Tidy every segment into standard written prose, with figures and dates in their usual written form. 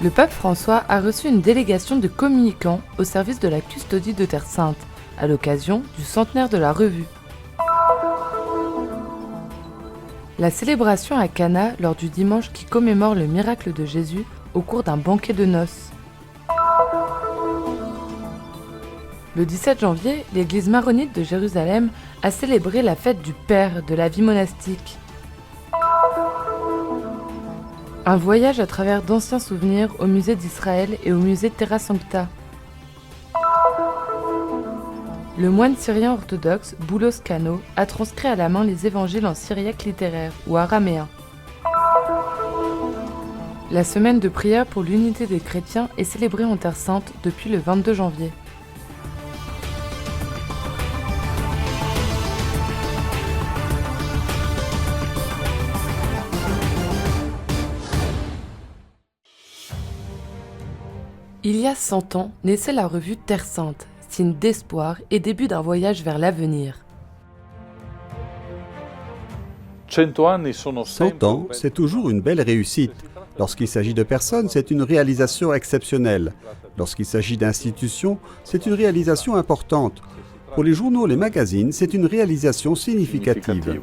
Le pape François a reçu une délégation de communicants au service de la custodie de Terre Sainte, à l'occasion du centenaire de la revue. La célébration à Cana lors du dimanche qui commémore le miracle de Jésus au cours d'un banquet de noces. Le 17 janvier, l'église maronite de Jérusalem a célébré la fête du Père de la vie monastique. Un voyage à travers d'anciens souvenirs au musée d'Israël et au musée Terra Sancta. Le moine syrien orthodoxe Boulos Kano a transcrit à la main les évangiles en syriaque littéraire ou araméen. La semaine de prière pour l'unité des chrétiens est célébrée en Terre Sainte depuis le 22 janvier. Il y a 100 ans, naissait la revue Terre Sainte, signe d'espoir et début d'un voyage vers l'avenir. 100 ans, c'est toujours une belle réussite. Lorsqu'il s'agit de personnes, c'est une réalisation exceptionnelle. Lorsqu'il s'agit d'institutions, c'est une réalisation importante. Pour les journaux et les magazines, c'est une réalisation significative.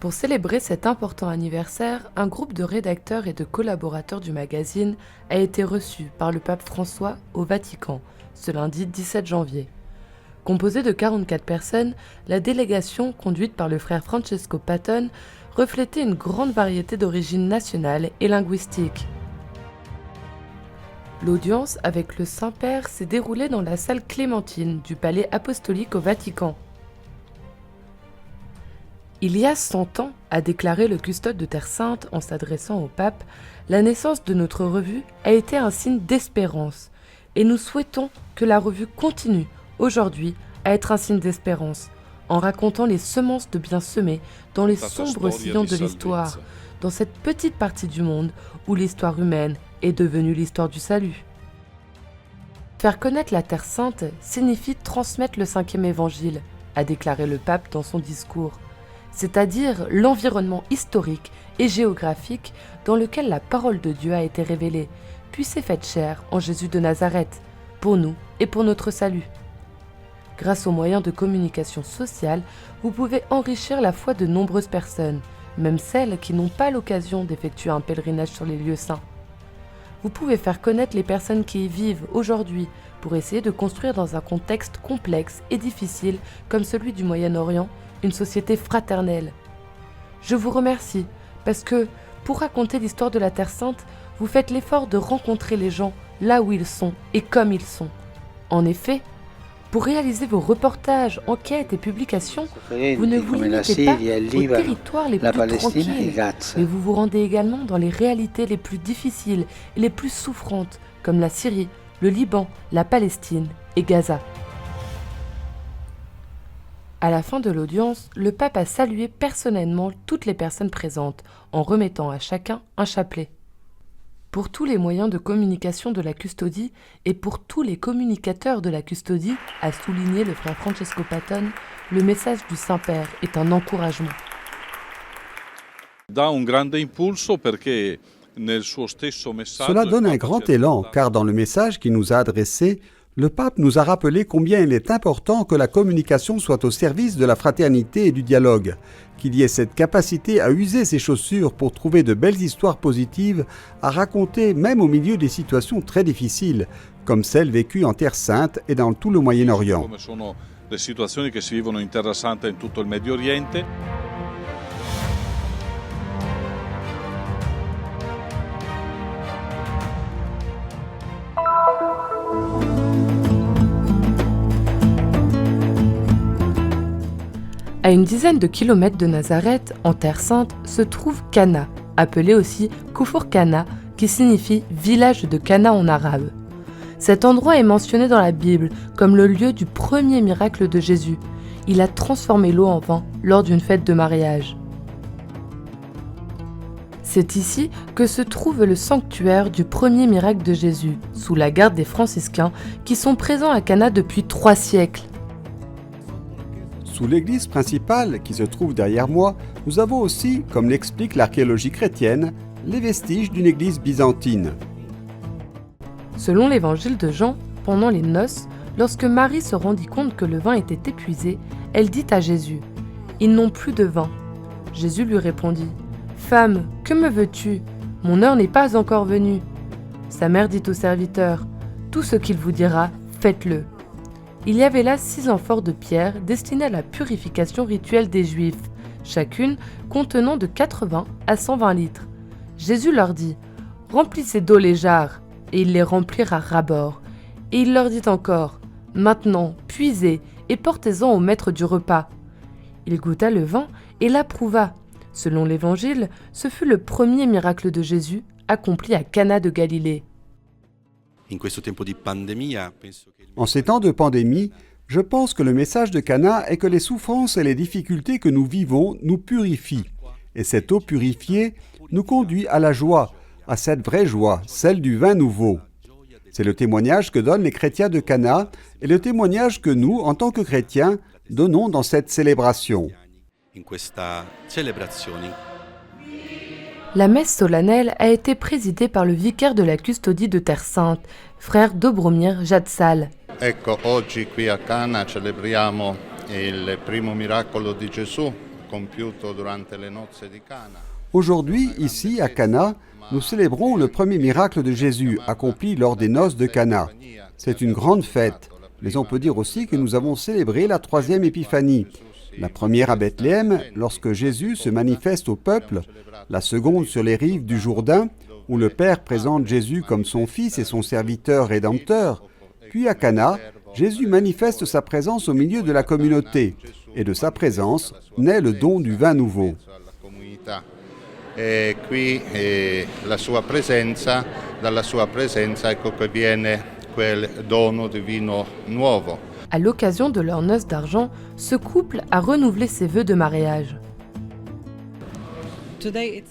Pour célébrer cet important anniversaire, un groupe de rédacteurs et de collaborateurs du magazine a été reçu par le pape François au Vatican, ce lundi 17 janvier. Composée de 44 personnes, la délégation, conduite par le frère Francesco Patton, reflétait une grande variété d'origines nationales et linguistiques. L'audience avec le Saint-Père s'est déroulée dans la salle Clémentine du Palais apostolique au Vatican. Il y a 100 ans, a déclaré le custode de Terre Sainte en s'adressant au pape, la naissance de notre revue a été un signe d'espérance et nous souhaitons que la revue continue aujourd'hui à être un signe d'espérance en racontant les semences de bien semées dans les sombres sillons de l'histoire, dans cette petite partie du monde où l'histoire humaine est devenue l'histoire du salut. Faire connaître la Terre Sainte signifie transmettre le 5e évangile, a déclaré le pape dans son discours, c'est-à-dire l'environnement historique et géographique dans lequel la parole de Dieu a été révélée, puis s'est faite chair en Jésus de Nazareth, pour nous et pour notre salut. Grâce aux moyens de communication sociale, vous pouvez enrichir la foi de nombreuses personnes, même celles qui n'ont pas l'occasion d'effectuer un pèlerinage sur les lieux saints. Vous pouvez faire connaître les personnes qui y vivent aujourd'hui pour essayer de construire dans un contexte complexe et difficile comme celui du Moyen-Orient, une société fraternelle. Je vous remercie parce que, pour raconter l'histoire de la Terre Sainte, vous faites l'effort de rencontrer les gens là où ils sont et comme ils sont. En effet, pour réaliser vos reportages, enquêtes et publications, vous ne vous limitez pas aux territoires les plus tranquilles, mais vous vous rendez également dans les réalités les plus difficiles et les plus souffrantes, comme la Syrie, le Liban, la Palestine et Gaza. À la fin de l'audience, le pape a salué personnellement toutes les personnes présentes en remettant à chacun un chapelet. Pour tous les moyens de communication de la custodie et pour tous les communicateurs de la custodie, a souligné le frère Francesco Patton, le message du Saint-Père est un encouragement. Cela donne un grand élan, car dans le message qu'il nous a adressé, le pape nous a rappelé combien il est important que la communication soit au service de la fraternité et du dialogue, qu'il y ait cette capacité à user ses chaussures pour trouver de belles histoires positives à raconter même au milieu des situations très difficiles, comme celles vécues en Terre Sainte et dans tout le Moyen-Orient. À une dizaine de kilomètres de Nazareth, en Terre Sainte, se trouve Cana, appelé aussi Kufur Cana, qui signifie « village de Cana » en arabe. Cet endroit est mentionné dans la Bible comme le lieu du premier miracle de Jésus. Il a transformé l'eau en vin lors d'une fête de mariage. C'est ici que se trouve le sanctuaire du premier miracle de Jésus, sous la garde des franciscains, qui sont présents à Cana depuis 3 siècles. Sous l'église principale, qui se trouve derrière moi, nous avons aussi, comme l'explique l'archéologie chrétienne, les vestiges d'une église byzantine. Selon l'évangile de Jean, pendant les noces, lorsque Marie se rendit compte que le vin était épuisé, elle dit à Jésus : « Ils n'ont plus de vin. » Jésus lui répondit : « Femme, que me veux-tu ? Mon heure n'est pas encore venue. » Sa mère dit au serviteur : « Tout ce qu'il vous dira, faites-le. » Il y avait là 6 amphores de pierre destinées à la purification rituelle des Juifs, chacune contenant de 80 à 120 litres. Jésus leur dit : « Remplissez d'eau les jarres. » Et ils les remplirent à ras-bord. Et il leur dit encore : « Maintenant, puisez et portez-en au maître du repas. » Il goûta le vin et l'approuva. Selon l'Évangile, ce fut le premier miracle de Jésus accompli à Cana de Galilée. En ces temps de pandémie, je pense que le message de Cana est que les souffrances et les difficultés que nous vivons nous purifient. Et cette eau purifiée nous conduit à la joie, à cette vraie joie, celle du vin nouveau. C'est le témoignage que donnent les chrétiens de Cana et le témoignage que nous, en tant que chrétiens, donnons dans cette célébration. La messe solennelle a été présidée par le vicaire de la custodie de Terre Sainte, frère Dobromir Jadsal. Ecco, oggi qui a Cana celebriamo il primo miracolo di Gesù compiuto durante le nozze di Cana. Aujourd'hui, ici, à Cana, nous célébrons le premier miracle de Jésus accompli lors des noces de Cana. C'est une grande fête, mais on peut dire aussi que nous avons célébré la 3e épiphanie. La première à Bethléem, lorsque Jésus se manifeste au peuple, la seconde sur les rives du Jourdain, où le Père présente Jésus comme son Fils et son serviteur rédempteur. Puis à Cana, Jésus manifeste sa présence au milieu de la communauté, et de sa présence naît le don du vin nouveau. E qui la sua presenza, dalla sua presenza ecco che viene quel dono di vino nuovo. À l'occasion de leur noce d'argent, ce couple a renouvelé ses vœux de mariage.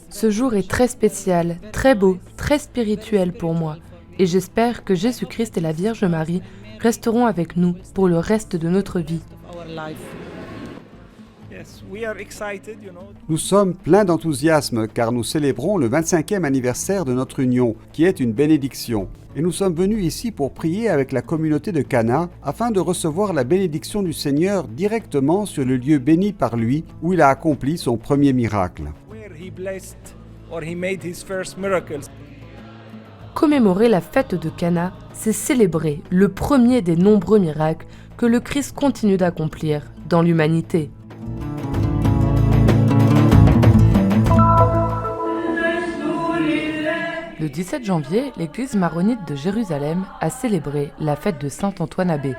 Ce jour est très spécial, très beau, très spirituel pour moi, et j'espère que Jésus-Christ et la Vierge Marie resteront avec nous pour le reste de notre vie. Nous sommes pleins d'enthousiasme car nous célébrons le 25e anniversaire de notre union, qui est une bénédiction. Et nous sommes venus ici pour prier avec la communauté de Cana afin de recevoir la bénédiction du Seigneur directement sur le lieu béni par lui où il a accompli son premier miracle. Commémorer la fête de Cana, c'est célébrer le premier des nombreux miracles que le Christ continue d'accomplir dans l'humanité. Le 17 janvier, l'église maronite de Jérusalem a célébré la fête de Saint Antoine Abbé.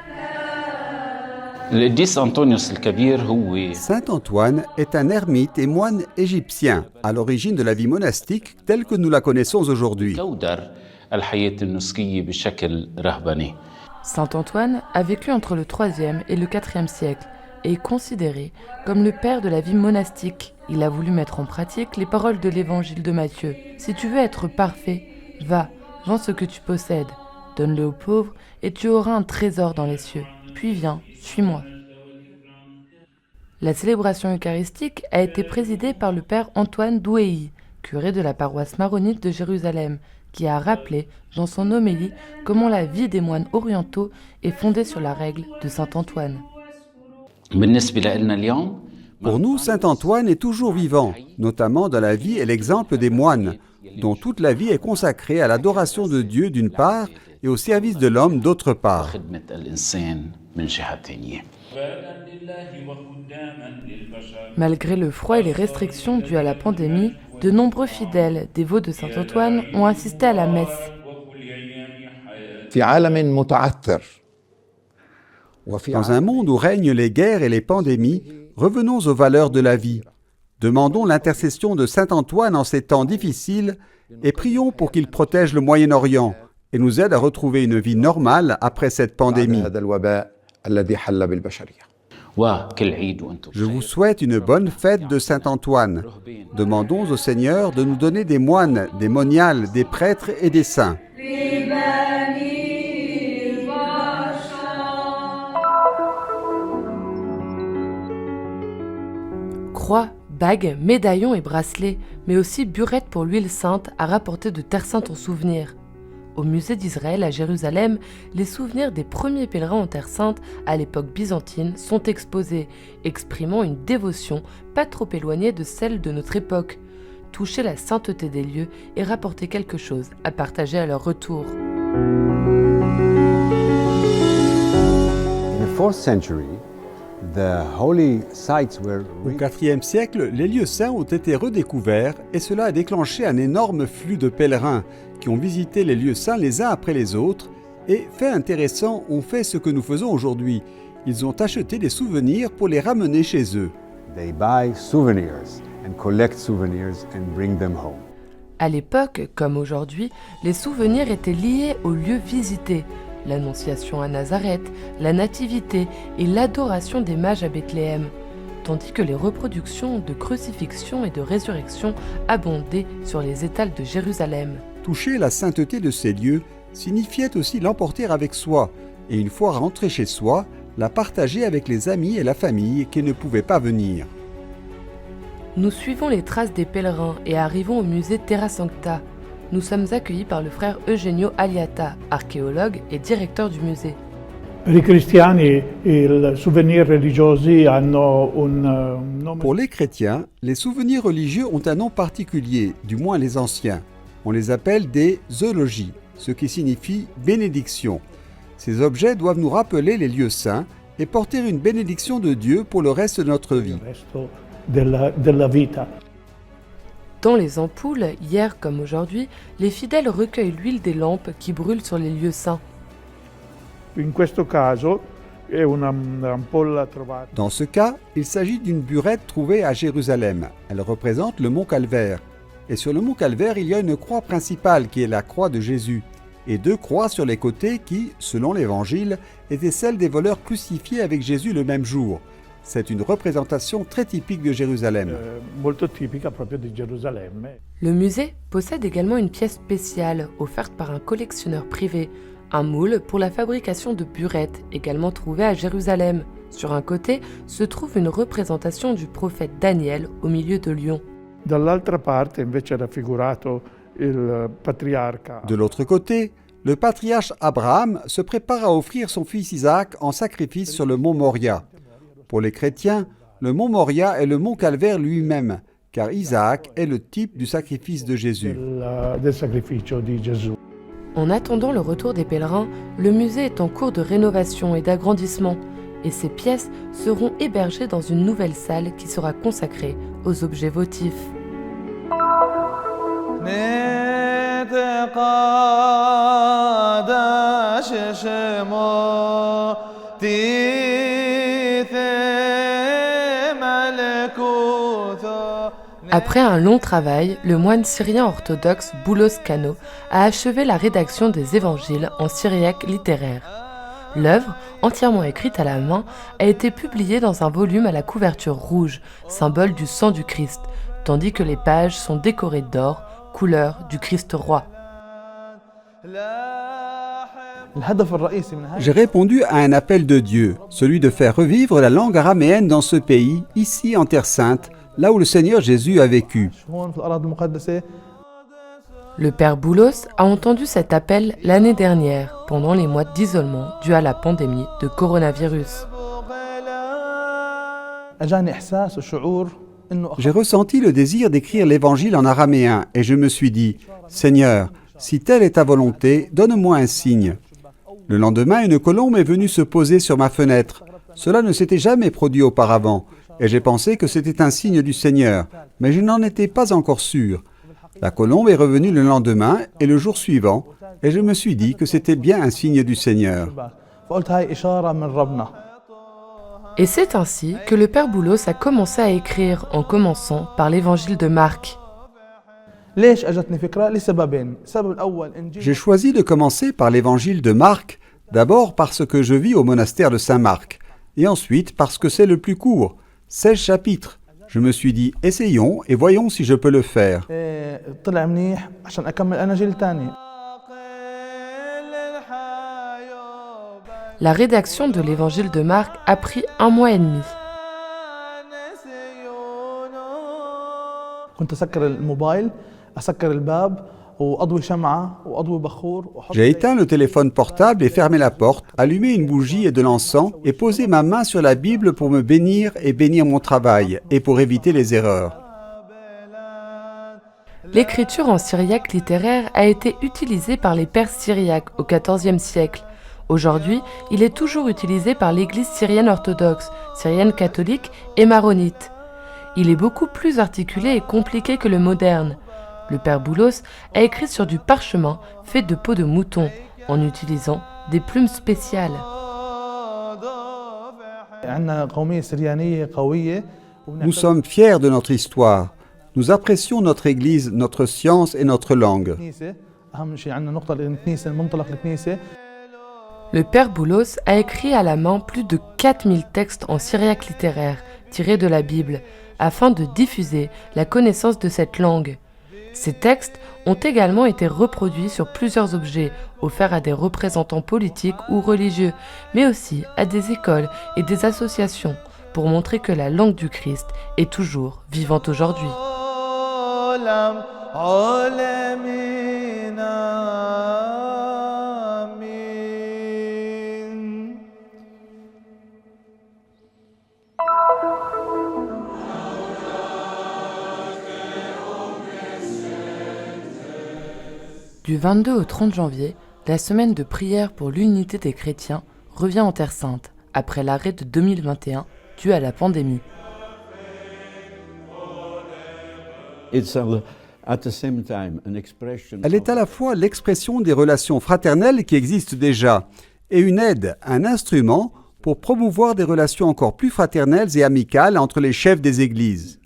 Saint Antoine est un ermite et moine égyptien, à l'origine de la vie monastique telle que nous la connaissons aujourd'hui. Saint Antoine a vécu entre le 3e et le 4e siècle et est considéré comme le père de la vie monastique. Il a voulu mettre en pratique les paroles de l'évangile de Matthieu. Si tu veux être parfait, va, vends ce que tu possèdes, donne-le aux pauvres et tu auras un trésor dans les cieux. Puis viens, suis-moi. La célébration eucharistique a été présidée par le père Antoine Douéhy, curé de la paroisse maronite de Jérusalem, qui a rappelé dans son homélie comment la vie des moines orientaux est fondée sur la règle de Saint Antoine. Pour nous, Saint Antoine est toujours vivant, notamment dans la vie et l'exemple des moines, dont toute la vie est consacrée à l'adoration de Dieu d'une part et au service de l'homme d'autre part. Malgré le froid et les restrictions dues à la pandémie, de nombreux fidèles dévots de Saint Antoine ont assisté à la messe. Dans un monde où règnent les guerres et les pandémies, revenons aux valeurs de la vie. Demandons l'intercession de Saint Antoine en ces temps difficiles et prions pour qu'il protège le Moyen-Orient et nous aide à retrouver une vie normale après cette pandémie. Je vous souhaite une bonne fête de Saint Antoine. Demandons au Seigneur de nous donner des moines, des moniales, des prêtres et des saints. Croix, bagues, médaillons et bracelets, mais aussi burettes pour l'huile sainte à rapporter de Terre Sainte en souvenir. Au musée d'Israël à Jérusalem, les souvenirs des premiers pèlerins en Terre Sainte à l'époque byzantine sont exposés, exprimant une dévotion pas trop éloignée de celle de notre époque. Toucher la sainteté des lieux et rapporter quelque chose à partager à leur retour. Au IVe siècle, les lieux saints ont été redécouverts et cela a déclenché un énorme flux de pèlerins qui ont visité les lieux saints les uns après les autres et, fait intéressant, ont fait ce que nous faisons aujourd'hui. Ils ont acheté des souvenirs pour les ramener chez eux. À l'époque, comme aujourd'hui, les souvenirs étaient liés aux lieux visités. L'Annonciation à Nazareth, la Nativité et l'adoration des mages à Bethléem, tandis que les reproductions de crucifixion et de résurrection abondaient sur les étals de Jérusalem. Toucher la sainteté de ces lieux signifiait aussi l'emporter avec soi, et une fois rentré chez soi, la partager avec les amis et la famille qui ne pouvaient pas venir. Nous suivons les traces des pèlerins et arrivons au musée Terra Sancta. Nous sommes accueillis par le frère Eugenio Aliata, archéologue et directeur du musée. Pour les chrétiens, les souvenirs religieux ont un nom particulier, du moins les anciens. On les appelle des zoologies, ce qui signifie bénédiction. Ces objets doivent nous rappeler les lieux saints et porter une bénédiction de Dieu pour le reste de notre vie. Dans les ampoules, hier comme aujourd'hui, les fidèles recueillent l'huile des lampes qui brûlent sur les lieux saints. Dans ce cas, il s'agit d'une burette trouvée à Jérusalem. Elle représente le mont Calvaire. Et sur le mont Calvaire, il y a une croix principale qui est la croix de Jésus, et 2 croix sur les côtés qui, selon l'Évangile, étaient celles des voleurs crucifiés avec Jésus le même jour. C'est une représentation très typique de Jérusalem. Le musée possède également une pièce spéciale offerte par un collectionneur privé, un moule pour la fabrication de burettes, également trouvé à Jérusalem. Sur un côté se trouve une représentation du prophète Daniel au milieu de lions. De l'autre côté, le patriarche Abraham se prépare à offrir son fils Isaac en sacrifice sur le mont Moria. Pour les chrétiens, le mont Moria est le mont Calvaire lui-même, car Isaac est le type du sacrifice de Jésus. En attendant le retour des pèlerins, le musée est en cours de rénovation et d'agrandissement, et ces pièces seront hébergées dans une nouvelle salle qui sera consacrée aux objets votifs. Après un long travail, le moine syrien orthodoxe Boulos Kano a achevé la rédaction des évangiles en syriaque littéraire. L'œuvre, entièrement écrite à la main, a été publiée dans un volume à la couverture rouge, symbole du sang du Christ, tandis que les pages sont décorées d'or, couleur du Christ roi. J'ai répondu à un appel de Dieu, celui de faire revivre la langue araméenne dans ce pays, ici en Terre Sainte, là où le Seigneur Jésus a vécu. Le père Boulos a entendu cet appel l'année dernière, pendant les mois d'isolement dû à la pandémie de coronavirus. J'ai ressenti le désir d'écrire l'évangile en araméen et je me suis dit, « Seigneur, si telle est ta volonté, donne-moi un signe. » Le lendemain, une colombe est venue se poser sur ma fenêtre. Cela ne s'était jamais produit auparavant et j'ai pensé que c'était un signe du Seigneur, mais je n'en étais pas encore sûr. La colombe est revenue le lendemain et le jour suivant, et je me suis dit que c'était bien un signe du Seigneur. Et c'est ainsi que le père Boulos a commencé à écrire, en commençant par l'évangile de Marc. J'ai choisi de commencer par l'évangile de Marc, d'abord parce que je vis au monastère de Saint-Marc, et ensuite parce que c'est le plus court, 16 chapitres. Je me suis dit, essayons et voyons si je peux le faire. La rédaction de l'évangile de Marc a pris 1 mois et demi. J'ai éteint le téléphone portable et fermé la porte, allumé une bougie et de l'encens et posé ma main sur la Bible pour me bénir et bénir mon travail et pour éviter les erreurs. L'écriture en syriaque littéraire a été utilisée par les Perses syriaques au XIVe siècle. Aujourd'hui, il est toujours utilisé par l'Église syrienne orthodoxe, syrienne catholique et maronite. Il est beaucoup plus articulé et compliqué que le moderne. Le père Boulos a écrit sur du parchemin fait de peau de mouton, en utilisant des plumes spéciales. Nous sommes fiers de notre histoire. Nous apprécions notre Église, notre science et notre langue. Le père Boulos a écrit à la main plus de 4000 textes en syriaque littéraire, tirés de la Bible, afin de diffuser la connaissance de cette langue. Ces textes ont également été reproduits sur plusieurs objets, offerts à des représentants politiques ou religieux, mais aussi à des écoles et des associations, pour montrer que la langue du Christ est toujours vivante aujourd'hui. Du 22 au 30 janvier, la semaine de prière pour l'unité des chrétiens revient en Terre Sainte, après l'arrêt de 2021 dû à la pandémie. Elle est à la fois l'expression des relations fraternelles qui existent déjà et une aide, un instrument pour promouvoir des relations encore plus fraternelles et amicales entre les chefs des églises.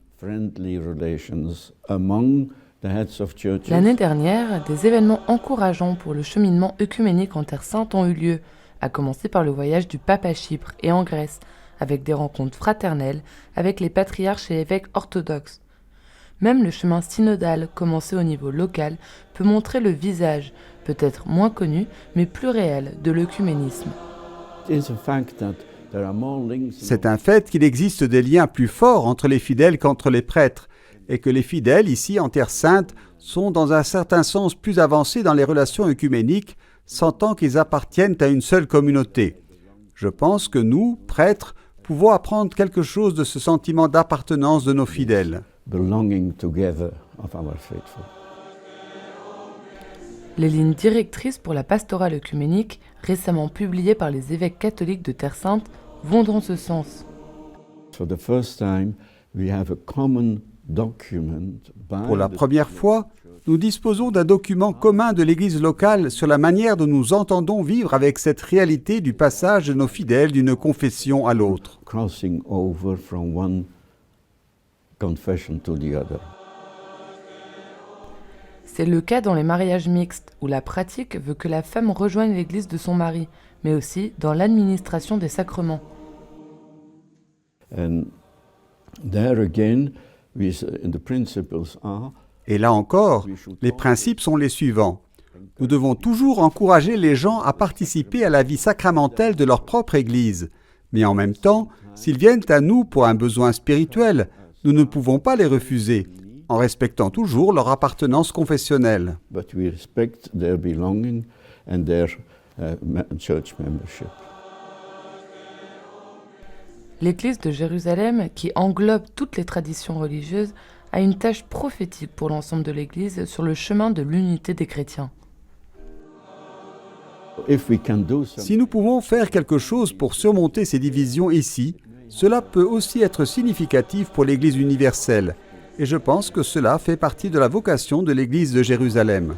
L'année dernière, des événements encourageants pour le cheminement œcuménique en Terre Sainte ont eu lieu, à commencer par le voyage du pape à Chypre et en Grèce, avec des rencontres fraternelles avec les patriarches et évêques orthodoxes. Même le chemin synodal, commencé au niveau local, peut montrer le visage, peut-être moins connu, mais plus réel, de l'œcuménisme. C'est un fait qu'il existe des liens plus forts entre les fidèles qu'entre les prêtres, et que les fidèles, ici en Terre Sainte, sont dans un certain sens plus avancés dans les relations œcuméniques, sentant qu'ils appartiennent à une seule communauté. Je pense que nous, prêtres, pouvons apprendre quelque chose de ce sentiment d'appartenance de nos fidèles. Les lignes directrices pour la pastorale œcuménique, récemment publiées par les évêques catholiques de Terre Sainte, vont dans ce sens. Pour la première fois, nous disposons d'un document commun de l'Église locale sur la manière dont nous entendons vivre avec cette réalité du passage de nos fidèles d'une confession à l'autre. C'est le cas dans les mariages mixtes, où la pratique veut que la femme rejoigne l'Église de son mari, mais aussi dans l'administration des sacrements. Et là encore, les principes sont les suivants. Nous devons toujours encourager les gens à participer à la vie sacramentelle de leur propre Église. Mais en même temps, s'ils viennent à nous pour un besoin spirituel, nous ne pouvons pas les refuser, en respectant toujours leur appartenance confessionnelle. L'Église de Jérusalem, qui englobe toutes les traditions religieuses, a une tâche prophétique pour l'ensemble de l'Église sur le chemin de l'unité des chrétiens. Si nous pouvons faire quelque chose pour surmonter ces divisions ici, cela peut aussi être significatif pour l'Église universelle. Et je pense que cela fait partie de la vocation de l'Église de Jérusalem.